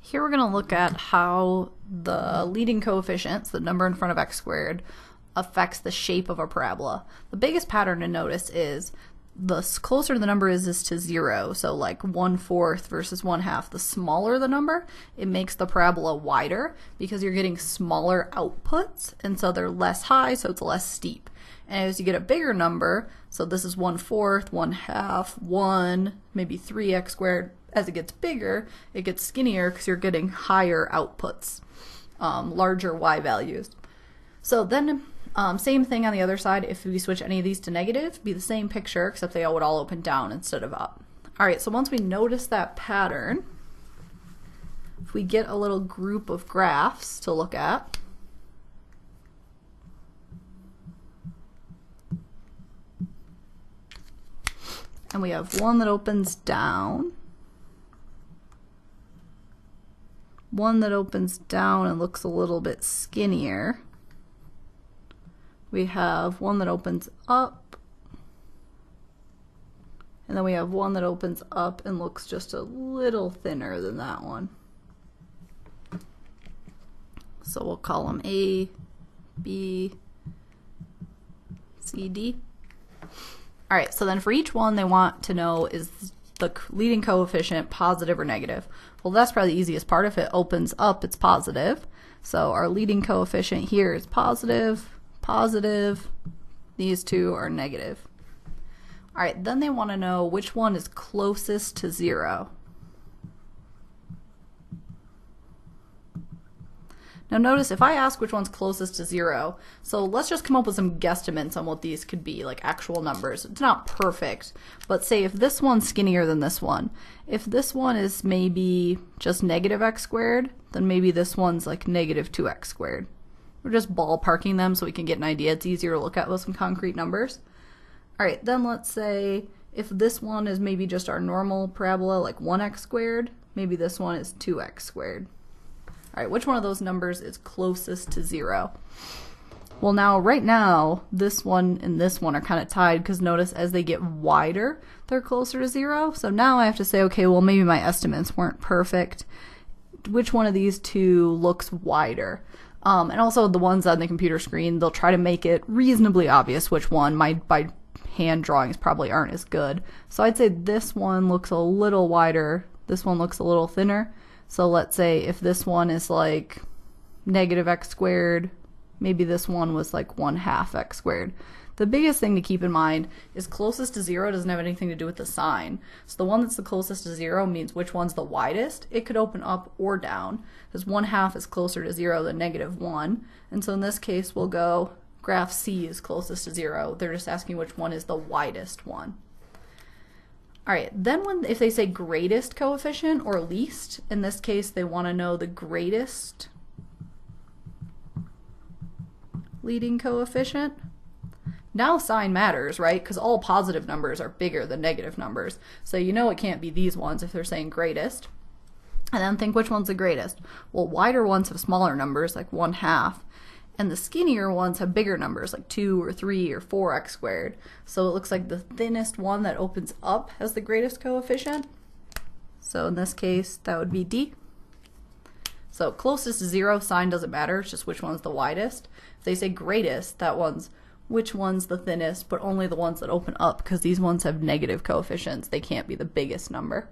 Here we're going to look at how the leading coefficients, the number in front of x squared, affects the shape of a parabola. The biggest pattern to notice is the closer the number is to 0, so like 1/4 versus 1/2, the smaller the number, it makes the parabola wider because you're getting smaller outputs, and so they're less high, so it's less steep. And as you get a bigger number, so this is 1/4, 1/2, 1, maybe 3x squared, as it gets bigger, it gets skinnier because you're getting higher outputs, larger y values. So then, same thing on the other side. If we switch any of these to negative, be the same picture, except they would all open down instead of up. All right, so once we notice that pattern, if we get a little group of graphs to look at, and we have one that opens down, one that opens down and looks a little bit skinnier. We have one that opens up, and then we have one that opens up and looks just a little thinner than that one. So we'll call them A, B, C, D. All right, so then for each one they want to know, is the leading coefficient positive or negative? Well, that's probably the easiest part. If it opens up, it's positive. So our leading coefficient here is positive, positive. These two are negative. All right, then they want to know which one is closest to 0. Now notice if I ask which one's closest to 0, so let's just come up with some guesstimates on what these could be, like actual numbers. It's not perfect, but say if this one's skinnier than this one, if this one is maybe just negative x squared, then maybe this one's like negative 2x squared. We're just ballparking them so we can get an idea. It's easier to look at with some concrete numbers. All right, then let's say if this one is maybe just our normal parabola, like 1x squared, maybe this one is 2x squared. All right, which one of those numbers is closest to 0? Well, now, right now, this one and this one are kind of tied because notice as they get wider, they're closer to 0. So now I have to say, okay, well, maybe my estimates weren't perfect. Which one of these two looks wider? And also the ones on the computer screen, they'll try to make it reasonably obvious which one. My hand drawings probably aren't as good. So I'd say this one looks a little wider, this one looks a little thinner. So let's say if this one is like negative x squared, maybe this one was like 1/2 x squared. The biggest thing to keep in mind is closest to 0 doesn't have anything to do with the sign. So the one that's the closest to 0 means which one's the widest. It could open up or down, because 1/2 is closer to 0 than -1. And so in this case, we'll go graph C is closest to 0. They're just asking which one is the widest one. All right, then if they say greatest coefficient or least, in this case they want to know the greatest leading coefficient. Now sign matters, right? Because all positive numbers are bigger than negative numbers. So you know it can't be these ones if they're saying greatest. And then think which one's the greatest. Well, wider ones have smaller numbers, like 1/2. And the skinnier ones have bigger numbers, like 2 or 3 or 4x squared. So it looks like the thinnest one that opens up has the greatest coefficient. So in this case, that would be D. So closest to 0, sign doesn't matter, it's just which one's the widest. If they say greatest, that one's which one's the thinnest, but only the ones that open up, because these ones have negative coefficients. They can't be the biggest number.